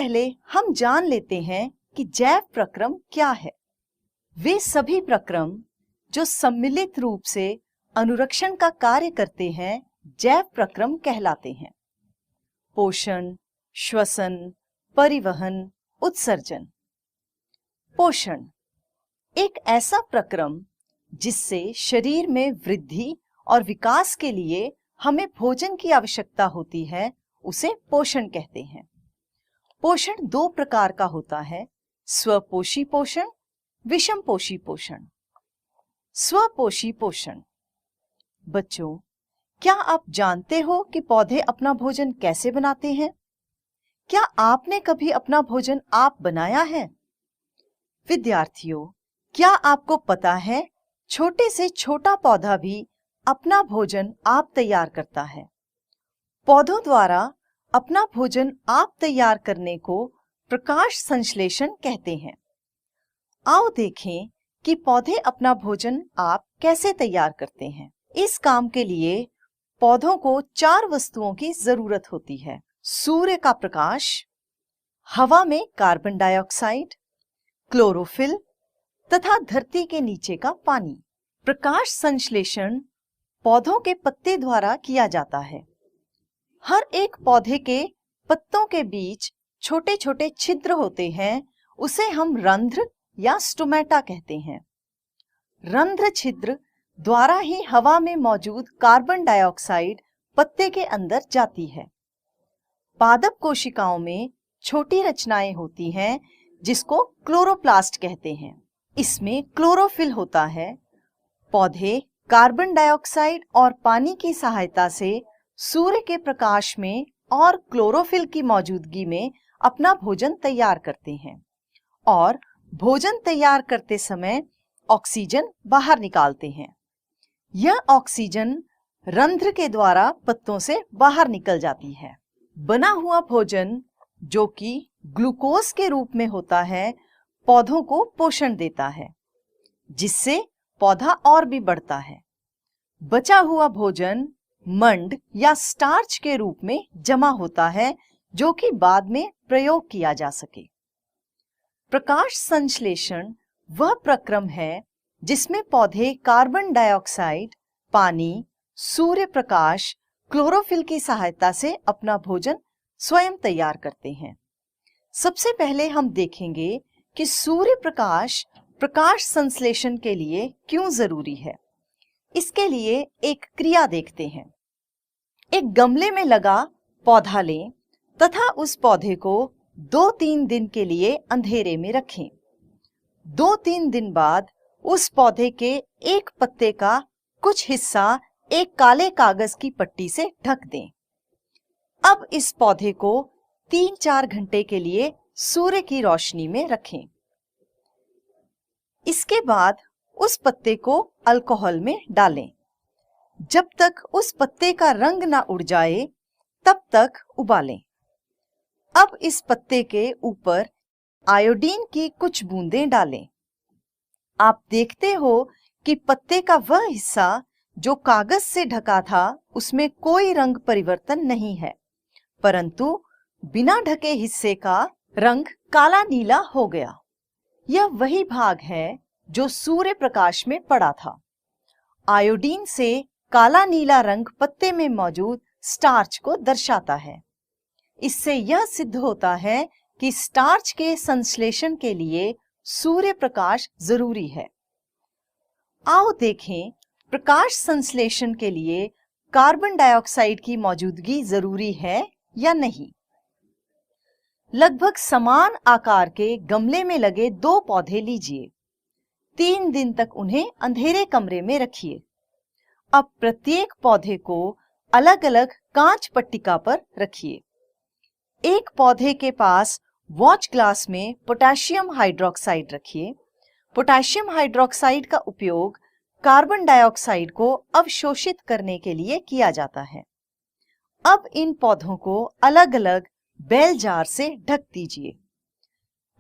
पहले हम जान लेते हैं कि जैव प्रक्रम क्या है। वे सभी प्रक्रम जो सम्मिलित रूप से अनुरक्षण का कार्य करते हैं जैव प्रक्रम कहलाते हैं। पोषण, श्वसन, परिवहन, उत्सर्जन। पोषण एक ऐसा प्रक्रम जिससे शरीर में वृद्धि और विकास के लिए हमें भोजन की आवश्यकता होती है, उसे पोषण कहते हैं। पोषण दो प्रकार का होता है, स्वपोषी पोषण, विषमपोषी पोषण। स्वपोषी पोषण। बच्चों, क्या आप जानते हो कि पौधे अपना भोजन कैसे बनाते हैं? क्या आपने कभी अपना भोजन आप बनाया है? विद्यार्थियों, क्या आपको पता है छोटे से छोटा पौधा भी अपना भोजन आप तैयार करता है? पौधों द्वारा अपना भोजन आप तैयार करने को प्रकाश संश्लेषण कहते हैं। आओ देखें कि पौधे अपना भोजन आप कैसे तैयार करते हैं। इस काम के लिए पौधों को 4 वस्तुओं की जरूरत होती है। सूर्य का प्रकाश, हवा में कार्बन डाइऑक्साइड, क्लोरोफिल तथा धरती के नीचे का पानी। प्रकाश संश्लेषण पौधों के पत्ते द्वारा किया जाता है। हर एक पौधे के पत्तों के बीच छोटे छोटे छिद्र होते हैं, उसे हम रंध्र या स्टोमेटा कहते हैं। रंध्र छिद्र द्वारा ही हवा में मौजूद कार्बन डाइऑक्साइड पत्ते के अंदर जाती है। पादप कोशिकाओं में छोटी रचनाएं होती हैं जिसको क्लोरोप्लास्ट कहते हैं। इसमें क्लोरोफिल होता है। पौधे कार्बन डाइऑक्साइड और पानी की सहायता से सूर्य के प्रकाश में और क्लोरोफिल की मौजूदगी में अपना भोजन तैयार करते हैं और भोजन तैयार करते समय ऑक्सीजन बाहर निकालते हैं। यह ऑक्सीजन रंध्र के द्वारा पत्तों से बाहर निकल जाती है। बना हुआ भोजन जो कि ग्लूकोज के रूप में होता है, पौधों को पोषण देता है, जिससे पौधा और भी बढ़ता है। बचा हुआ भोजन मंड या स्टार्च के रूप में जमा होता है, जो कि बाद में प्रयोग किया जा सके। प्रकाश संश्लेषण वह प्रक्रम है जिसमें पौधे कार्बन डाइऑक्साइड, पानी, सूर्य प्रकाश, क्लोरोफिल की सहायता से अपना भोजन स्वयं तैयार करते हैं। सबसे पहले हम देखेंगे कि सूर्य प्रकाश प्रकाश संश्लेषण के लिए क्यों जरूरी है। इसके लिए एक क्रिया देखते हैं। एक गमले में लगा पौधा लें तथा उस पौधे को 2-3 दिन के लिए अंधेरे में रखें। 2-3 दिन बाद उस पौधे के एक पत्ते का कुछ हिस्सा एक काले कागज की पट्टी से ढक दें। अब इस पौधे को 3-4 घंटे के लिए सूर्य की रोशनी में रखें। इसके बाद उस पत्ते को अल्कोहल में डालें। जब तक उस पत्ते का रंग ना उड़ जाए तब तक उबालें। अब इस पत्ते के ऊपर आयोडीन की कुछ बूंदें डालें। आप देखते हो कि पत्ते का वह हिस्सा जो कागज से ढका था उसमें कोई रंग परिवर्तन नहीं है, परंतु बिना ढके हिस्से का रंग काला नीला हो गया। यह वही भाग है जो सूर्य प्रकाश में पड़ा था। आयोडीन से काला नीला रंग पत्ते में मौजूद स्टार्च को दर्शाता है। इससे यह सिद्ध होता है कि स्टार्च के संश्लेषण के लिए सूर्य प्रकाश जरूरी है। आओ देखें, प्रकाश संश्लेषण के लिए कार्बन डाइऑक्साइड की मौजूदगी जरूरी है या नहीं। लगभग समान आकार के गमले में लगे 2 पौधे लीजिए। 3 दिन तक उन्हें अंधेरे कमरे में रखिए। अब प्रत्येक पौधे को अलग अलग कांच पट्टिका पर रखिए। एक पौधे के पास वॉच ग्लास में पोटेशियम हाइड्रोक्साइड रखिए। पोटेशियम हाइड्रोक्साइड का उपयोग कार्बन डाइऑक्साइड को अवशोषित करने के लिए किया जाता है। अब इन पौधों को अलग अलग बेल जार से ढक दीजिए।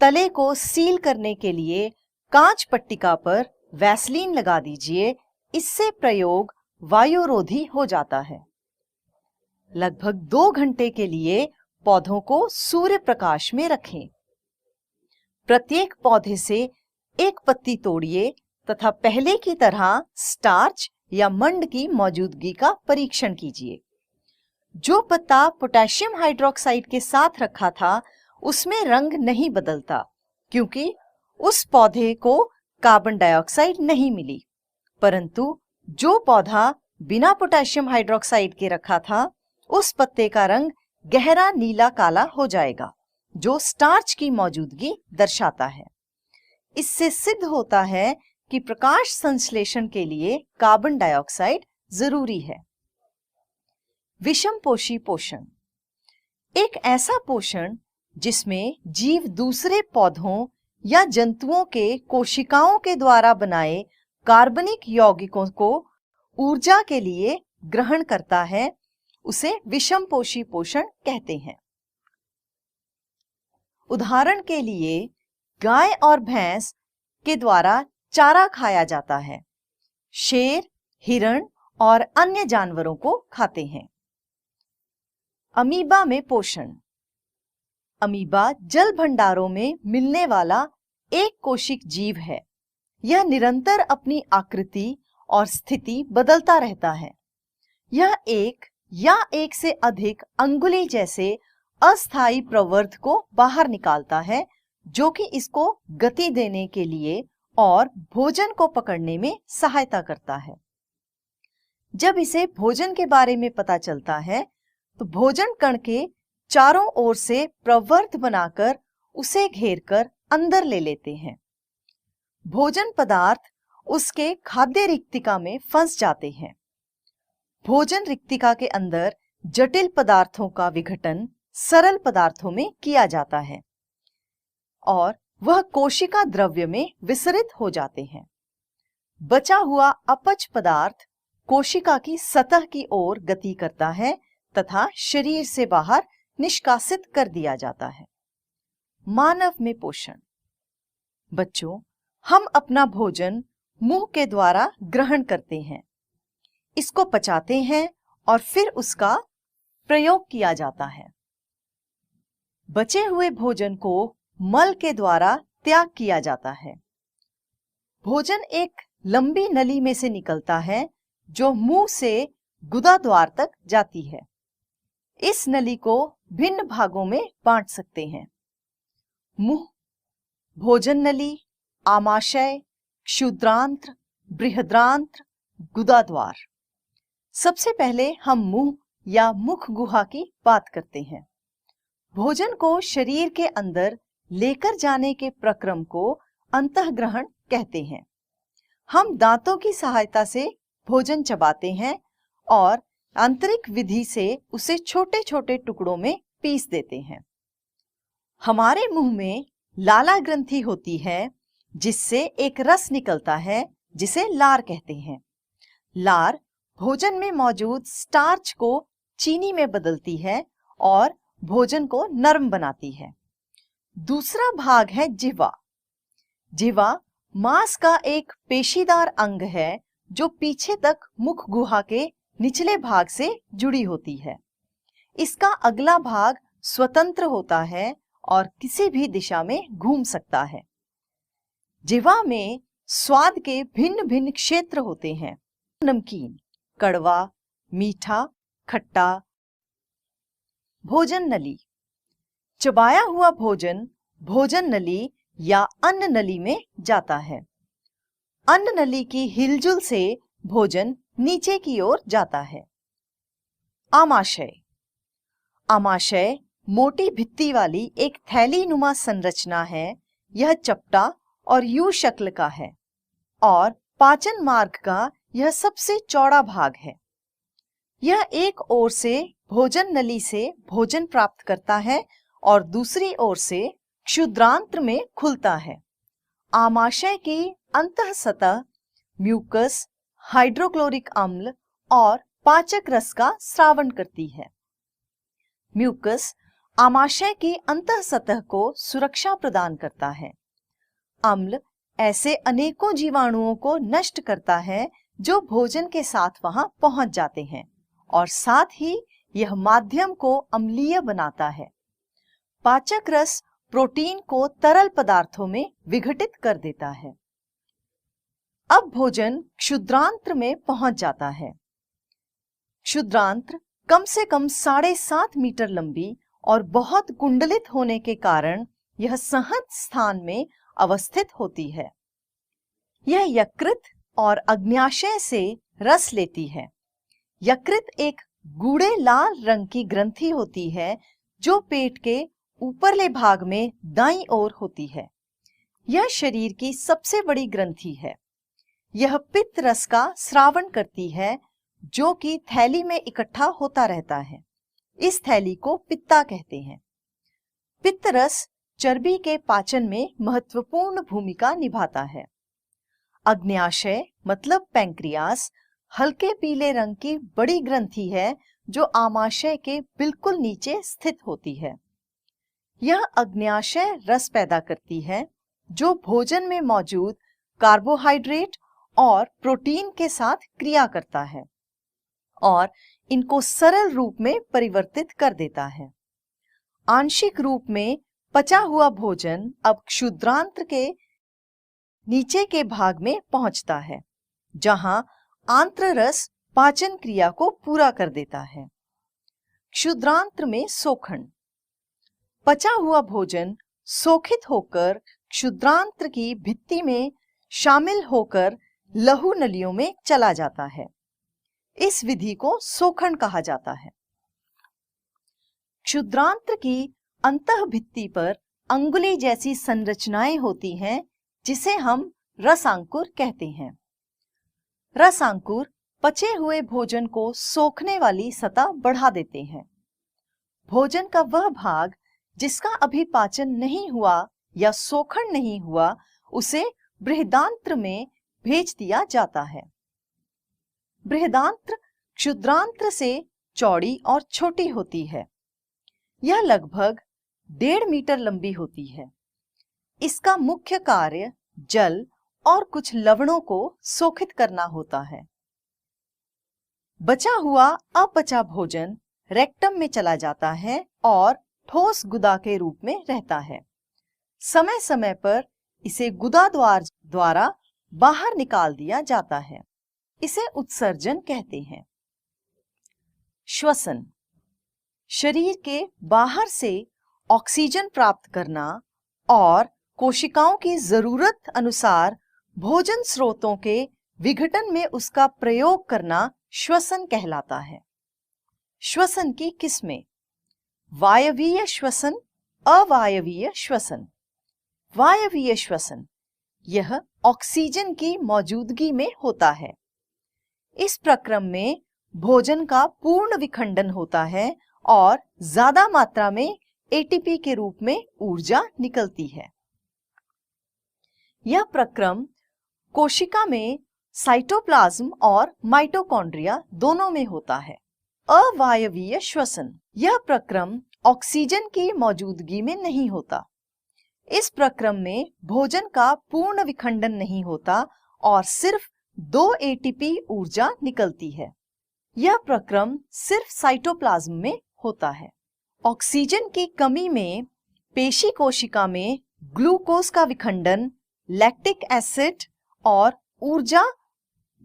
तले को सील करने के लिए कांच पट्टिका पर वैसलीन लगा दीजिए। इससे प्रयोग वायुरोधी हो जाता है। लगभग 2 घंटे के लिए पौधों को सूर्य प्रकाश में रखें। प्रत्येक पौधे से एक पत्ती तोड़िए तथा पहले की तरह स्टार्च या मंड की मौजूदगी का परीक्षण कीजिए। जो पत्ता पोटेशियम हाइड्रोक्साइड के साथ रखा था उसमें रंग नहीं बदलता, क्योंकि उस पौधे को कार्बन डाइऑक्साइड नहीं मिली। परंतु जो पौधा बिना पोटेशियम हाइड्रोक्साइड के रखा था उस पत्ते का रंग गहरा नीला काला हो जाएगा, जो स्टार्च की मौजूदगी दर्शाता है। इससे सिद्ध होता है कि प्रकाश संश्लेषण के लिए कार्बन डाइऑक्साइड जरूरी है। विषमपोषी पोषण एक ऐसा पोषण जिसमें जीव दूसरे पौधों या जंतुओं के कोशिकाओं के द्वारा बनाए कार्बनिक यौगिकों को ऊर्जा के लिए ग्रहण करता है, उसे विषमपोषी पोषण कहते हैं। उदाहरण के लिए गाय और भैंस के द्वारा चारा खाया जाता है। शेर, हिरण और अन्य जानवरों को खाते हैं। अमीबा में पोषण। अमीबा जल भंडारों में मिलने वाला एक कोशिक जीव है। यह निरंतर अपनी आकृति और स्थिति बदलता रहता है। यह एक या एक से अधिक अंगुली जैसे अस्थायी प्रवर्ध को बाहर निकालता है, जो कि इसको गति देने के लिए और भोजन को पकड़ने में सहायता करता है। जब इसे भोजन के बारे में पता चलता है तो भोजन कण के चारों ओर से प्रवर्ध बनाकर उसे घेरकर अंदर ले लेते हैं। भोजन पदार्थ उसके खाद्य रिक्तिका में फंस जाते हैं। भोजन रिक्तिका के अंदर जटिल पदार्थों का विघटन सरल पदार्थों में किया जाता है और वह कोशिका द्रव्य में विसरित हो जाते हैं। बचा हुआ अपच पदार्थ कोशिका की सतह की ओर गति करता है तथा शरीर से बाहर निष्कासित कर दिया जाता है। मानव में पोषण। बच्चों, हम अपना भोजन मुंह के द्वारा ग्रहण करते हैं, इसको पचाते हैं और फिर उसका प्रयोग किया जाता है। बचे हुए भोजन को मल के द्वारा त्याग किया जाता है। भोजन एक लंबी नली में से निकलता है जो मुंह से गुदा द्वार तक जाती है। इस नली को भिन्न भागों में बांट सकते हैं। मुंह, भोजन नली, आमाशय, क्षुद्रांत्र, बृहद्रांत्र, गुदा द्वार। सबसे पहले हम मुंह या मुख गुहा की बात करते हैं। भोजन को शरीर के अंदर लेकर जाने के प्रक्रम को अंतःग्रहण कहते हैं। हम दांतों की सहायता से भोजन चबाते हैं और आंतरिक विधि से उसे छोटे छोटे टुकड़ों में पीस देते हैं। हमारे मुंह में लाला ग्रंथि होती है, जिससे एक रस निकलता है जिसे लार कहते हैं। लार भोजन में मौजूद स्टार्च को चीनी में बदलती है और भोजन को नरम बनाती है। दूसरा भाग है जिह्वा। जिह्वा मांस का एक पेशीदार अंग है जो पीछे तक मुख गुहा के निचले भाग से जुड़ी होती है। इसका अगला भाग स्वतंत्र होता है और किसी भी दिशा में घूम सकता है। जिह्वा में स्वाद के भिन्न भिन्न क्षेत्र होते हैं। नमकीन, कड़वा, मीठा, खट्टा। भोजन नली। चबाया हुआ भोजन भोजन नली या अन्न नली में जाता है। अन्न नली की हिलजुल से भोजन नीचे की ओर जाता है। आमाशय। आमाशय मोटी भित्ति वाली एक थैली नुमा संरचना है। यह चपटा और यू शक्ल का है और पाचन मार्ग का यह सबसे चौड़ा भाग है। यह एक ओर से भोजन नली से भोजन प्राप्त करता है और दूसरी ओर से क्षुद्रांत्र में खुलता है। आमाशय की अंतः सतह म्यूकस, हाइड्रोक्लोरिक अम्ल और पाचक रस का स्रावण करती है। म्यूकस आमाशय की अंतः सतह को सुरक्षा प्रदान करता है। अम्ल ऐसे अनेकों जीवाणुओं को नष्ट करता है जो भोजन के साथ वहां पहुंच जाते हैं और साथ ही यह माध्यम को अम्लीय बनाता है। पाचक रस प्रोटीन को तरल पदार्थों में विघटित कर देता है। अब भोजन क्षुद्रांत्र में पहुंच जाता है। क्षुद्रांत्र कम से कम 7.5 मीटर लंबी और बहुत कुंडलित होने के कारण यह सहज स्थान में अवस्थित होती है। यह यकृत और अग्न्याशय से रस लेती है। यकृत एक गूढ़े लाल रंग की ग्रंथि होती है जो पेट के ऊपरले भाग में दाईं ओर होती है। यह शरीर की सबसे बड़ी ग्रंथि है। यह पित्त रस का स्रावन करती है जो कि थैली में इकट्ठा होता रहता है। इस थैली को पित्ता कहते हैं। पित्त रस चर्बी के पाचन में महत्वपूर्ण भूमिका निभाता है। अग्न्याशय मतलब पैंक्रियास हल्के पीले रंग की बड़ी ग्रंथि है जो आमाशय के बिल्कुल नीचे स्थित होती है। यह अग्न्याशय रस पैदा करती है जो भोजन में मौजूद कार्बोहाइड्रेट और प्रोटीन के साथ क्रिया करता है और इनको सरल रूप में परिवर्तित कर देता है। आंशिक रूप में पचा हुआ भोजन अब क्षुद्रांत्र के नीचे के भाग में पहुंचता है जहां आंत्र रस पाचन क्रिया को पूरा कर देता है। क्षुद्रांत्र में सोखन। पचा हुआ भोजन सोखित होकर क्षुद्रांत्र की भित्ति में शामिल होकर लहू नलियों में चला जाता है। इस विधि को सोखन कहा जाता है। क्षुद्रांत्र की अंतःभित्ति पर अंगुली जैसी संरचनाएं होती हैं जिसे हम रसांकुर कहते हैं। रसांकुर पचे हुए भोजन को सोखने वाली सतह बढ़ा देते हैं। भोजन का वह भाग जिसका अभी पाचन नहीं हुआ या सोखन नहीं हुआ उसे बृहदांत्र में भेज दिया जाता है। बृहदांत्र क्षुद्रांत्र से चौड़ी और छोटी होती है। यह लगभग 1.5 मीटर लंबी होती है। इसका मुख्य कार्य जल और कुछ लवणों को सोखित करना होता है। बचा हुआ अपचा भोजन रेक्टम में चला जाता है और ठोस गुदा के रूप में रहता है। समय समय पर इसे गुदा द्वारा बाहर निकाल दिया जाता है। इसे उत्सर्जन कहते हैं। श्वसन। शरीर के बाहर से ऑक्सीजन प्राप्त करना और कोशिकाओं की जरूरत अनुसार भोजन स्रोतों के विघटन में उसका प्रयोग करना श्वसन कहलाता है। श्वसन की किस्में। वायवीय श्वसन, अवायवीय श्वसन। वायवीय श्वसन यह ऑक्सीजन की मौजूदगी में होता है। इस प्रक्रम में भोजन का पूर्ण विखंडन होता है और ज्यादा मात्रा में एटीपी के रूप में ऊर्जा निकलती है। यह प्रक्रम कोशिका में साइटोप्लाज्म और माइटोकॉन्ड्रिया दोनों में होता है। अवायवीय श्वसन यह प्रक्रम ऑक्सीजन की मौजूदगी में नहीं होता। इस प्रक्रम में भोजन का पूर्ण विखंडन नहीं होता और सिर्फ 2 एटीपी ऊर्जा निकलती है। यह प्रक्रम सिर्फ साइटोप्लाज्म में होता है। ऑक्सीजन की कमी में पेशी कोशिका में ग्लूकोज का विखंडन लैक्टिक एसिड और ऊर्जा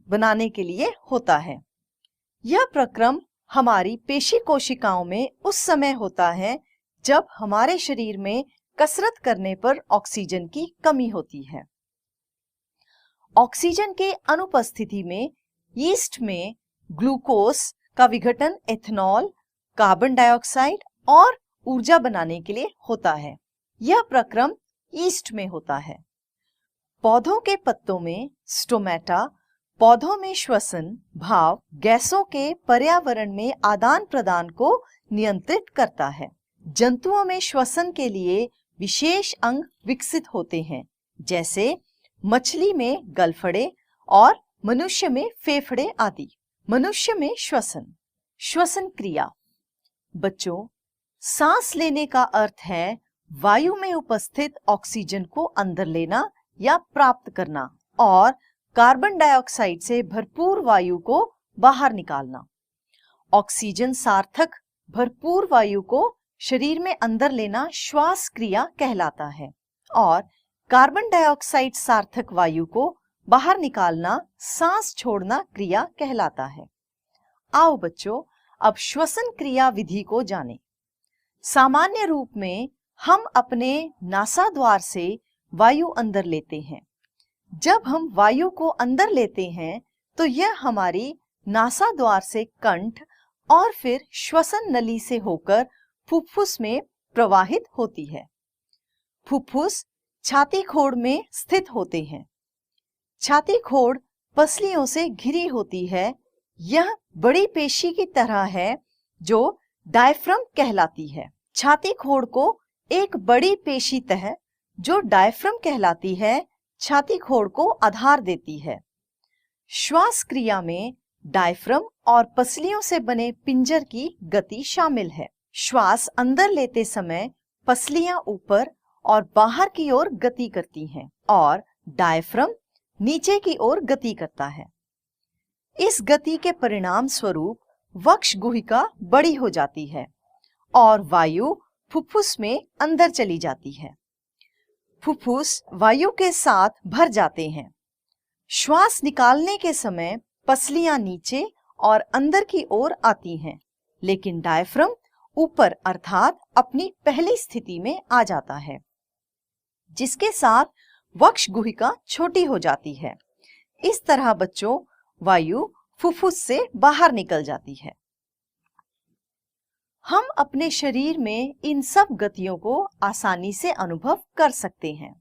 बनाने के लिए होता है। यह प्रक्रम हमारी पेशी कोशिकाओं में उस समय होता है जब हमारे शरीर में कसरत करने पर ऑक्सीजन की कमी होती है। ऑक्सीजन के अनुपस्थिति में यीस्ट में ग्लूकोज का विघटन एथेनॉल, कार्बन डाइऑक्साइड और ऊर्जा बनाने के लिए होता है। यह प्रक्रम यीस्ट में होता है। पौधों के पत्तों में स्टोमेटा पौधों में श्वसन भाव गैसों के पर्यावरण में आदान प्रदान को नियंत्रित करता है। जंतुओं में श्वसन के लिए विशेष अंग विकसित होते हैं, जैसे मछली में गलफड़े और मनुष्य में फेफड़े आदि। मनुष्य में श्वसन क्रिया। बच्चों, सांस लेने का अर्थ है वायु में उपस्थित ऑक्सीजन को अंदर लेना या प्राप्त करना और कार्बन डाइऑक्साइड से भरपूर वायु को बाहर निकालना। ऑक्सीजन सार्थक भरपूर वायु को शरीर में अंदर लेना श्वास क्रिया कहलाता है और कार्बन डाइऑक्साइड सार्थक वायु को बाहर निकालना सांस छोड़ना क्रिया कहलाता है। आओ बच्चों, अब श्वसन क्रिया विधि को जानें। सामान्य रूप में हम अपने नासाद्वार से वायु अंदर लेते हैं। जब हम वायु को अंदर लेते हैं तो यह हमारी नासाद्वार से कंठ और फिर श्वसन नली से होकर फुफ्फुस में प्रवाहित होती है। फुफ्फुस छाती खोड़ में स्थित होते हैं। छाती खोड़ पसलियों से घिरी होती है। यह बड़ी पेशी की तरह है जो डायफ्राम कहलाती है। छाती खोड़ को एक बड़ी पेशी तह जो डायफ्राम कहलाती है छाती खोड़ को आधार देती है। श्वास क्रिया में डायफ्राम और पसलियों से बने पिंजर की गति शामिल है। श्वास अंदर लेते समय पसलियां ऊपर और बाहर की ओर गति करती हैं और डायफ्राम नीचे की ओर गति करता है। इस गति के परिणाम स्वरूप वक्ष गुहिका बड़ी हो जाती है और वायु फुफ्फुस में अंदर चली जाती है। फुफ्फुस वायु के साथ भर जाते हैं। श्वास निकालने के समय पसलियां नीचे और अंदर की ओर आती हैं, लेकिन डायफ्राम ऊपर अर्थात अपनी पहली स्थिति में आ जाता है, जिसके साथ वक्ष गुहिका छोटी हो जाती है। इस तरह बच्चों वायु फुफ्फुस से बाहर निकल जाती है। हम अपने शरीर में इन सब गतियों को आसानी से अनुभव कर सकते हैं।